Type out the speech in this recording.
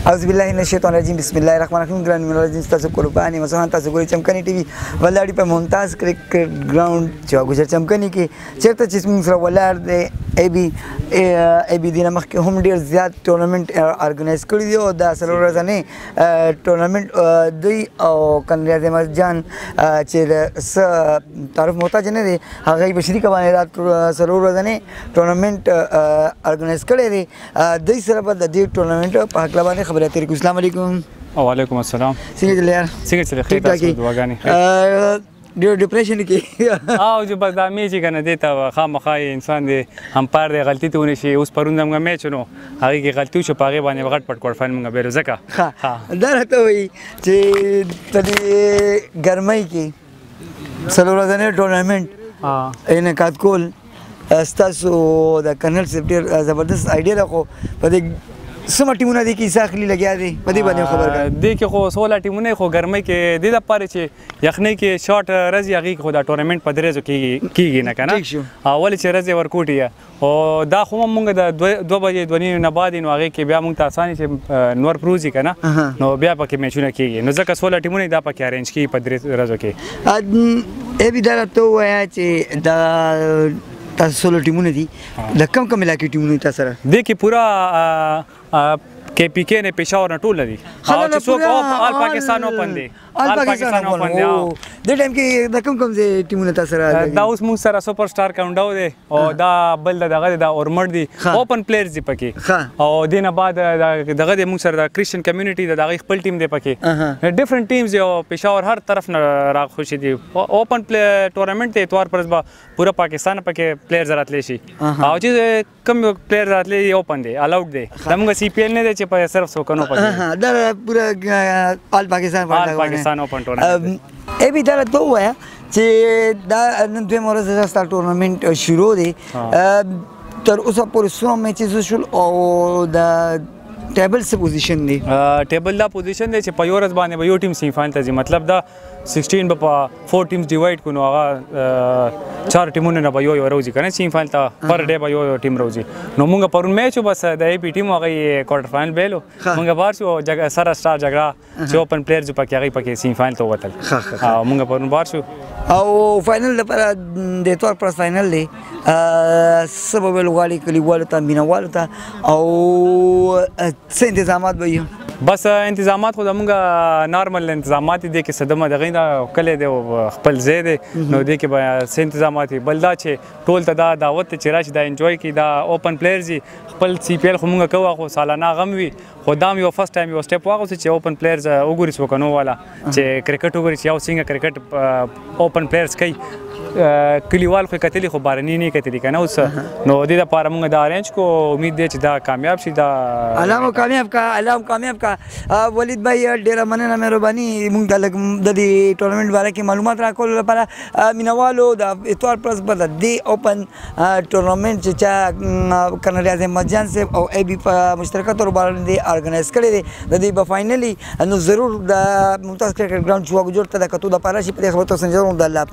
اعوذ بالله من الشیطان الرجیم بسم الله الرحمن الرحیم ګران مینوالو تاسو قرباني مسان تاسو ګورئ چمکني ټي وي ولاړی په ممتاز کرکټ ګراوند چې وګورئ چمکني کې چیرته چې موږ سره ولاړ دی ای بي دینه مخکې هم ډیر زیات ټورنمنت ارګنایز کړی دی او دا څلور ورځې ټورنمنت دوی او کنریاض احمد جان چې تعارف محتاج نه دی هغه په شریک باندې دا څلور ورځې ټورنمنت ارګنایز کړی دی دوی سره به د دې ټورنمنت په حق باندې خبرې اترې کوو. السلام علیکم. وعلیکم السلام. څنګه دي یار؟ څنګه چلې خیر تاسو دعاګانې ډېر ډیپریشن کې او چې بس دا میچ کنه دی ته خامخا انسان دی هم پار دی غلطي ته ونشي اوس پرون موږ میچ نو هغه کې غلطي شو پاغه باندې غټ پټ کوړ فاین موږ بیرو زکه ها دا راته وي چې د ګرمۍ کې څلور ورځې ټورنمنت انعقاد کول ستاسو د کرنل صاحب ډېر زبردست آیډیا ده خو په دې سمه ټیمونه دي کې ساخلی لګیا دي په دې باندې خبر کړه دې کې خو 16 ټیمونه خو ګرمۍ کې د لپاره چې یخنۍ کې شارټ رزي هغه خو دا ټورنمنت په درېزو کېږي نه کنه اول چې رزي ورکوټي او دا خو موږ د 2 بجې 2 نه بعد نو هغه کې بیا موږ ته اسانه چې نور پروزي کنه نو بیا پکې میچونه کېږي نو ځکه 16 ټیمونه دا پکې ارینج کېږي په درېزو کې ای بي دا ته وایا چې دا تاسو سولو ټیمونه دي د کم علاقې ټیمونه تاسو سره د کې پورا کې پی کې نه پېښور نه ټول دي او چې څوک آل پاکستان اوپن دي آل پاکستان اوپن دی د ټیم کې د کم ټیمونه تاسو سره دا اوس موږ سره سپر سٹار کاونډاو دی او دا بل دغه د اورمړ دي اوپن پلیئرز دي پکې او دینه بعد دغه د موږ سره د کریسچن کمیونټي دغه خپل ټیم دی پکې ډیفرنٹ ټیمز او پېښور هر طرف نه را خوشي دي اوپن ټورنمنت ته اتوار پر پورا پاکستان پکې پلیئرز راتلی شي او چې کم پلیئرز راتلی اوپن دی الاؤډ دی موږ سی پی ایل نه دی چې په صرف سوکنو پکې دا پورا آل پاکستان اوپن ټورنمنت ای بي دا ته وایا چې دا نن دوه ورځې سره ټورنمنت شروع دی تر اوسه پورې څومره میچز شول او دا ټیبل څه پوزیشن دی ټیبل دا پوزیشن دی چې په یو ورځ باندې به یو ټیم سیمی فائنل ته ځي مطلب دا 16 به په 4 ټیمز ډیوایډ کړو هغه 4 ټیمونه نه به یو راوځي کنه سیمی فائنل ته پر ډے به یو ټیم راوځي نو موږ پرون میچ بس د ای پی ټیم هغه کوارټر فائنل بیلو موږ بار شو سره سٹار جګړه چې اوپن پلیئرز پکې هغه پکې سیمی فائنل ته وتل موږ پرون بار شو او فائنل لپاره د تور پر فائنل دی سبب لغالي کلیوالو ته مینوالو ته او څه انتظامات به یو بس انتظامات خو زموږ نارمل انتظامات دي کې صدمه دغه دا کله دی خپل ځای دی نو دې کې به څه انتظامات بل دا چې ټول ته دا دعوت چې راشي دا انجوای کی دا اوپن پلیئرز خپل سی پی ایل خو موږ کوو خو سالانه غم وي خو دا یو فرست ټایم یو سټپ واغوسي چې اوپن پلیئرز وګوري وکنو والا چې کرکټ وګوري چې یو څنګه کرکټ اوپن پلیئرز کوي کلیوال خو کتلی خو بارنی نه کتلی کنه اوس نو د دې لپاره موږ دا ارینج کو امید دی چې دا کامیاب شي دا علامه کامیاب کا ولید بھائی ډیره مننه مهرباني موږ د دې ټورنمنت باره کې معلومات راکول لپاره مینوالو د اتوار پرس په دې اوپن ټورنمنت چې کنریاض احمد جان صاحب او ای بي په مشترکه تور باندې ارګنایز کړی دی د دې په فائنلی نو ضرور د ممتاز کرکټ ګراوند چې وګورئ ته د کتو د پاره شي په خبرو سنجر د الله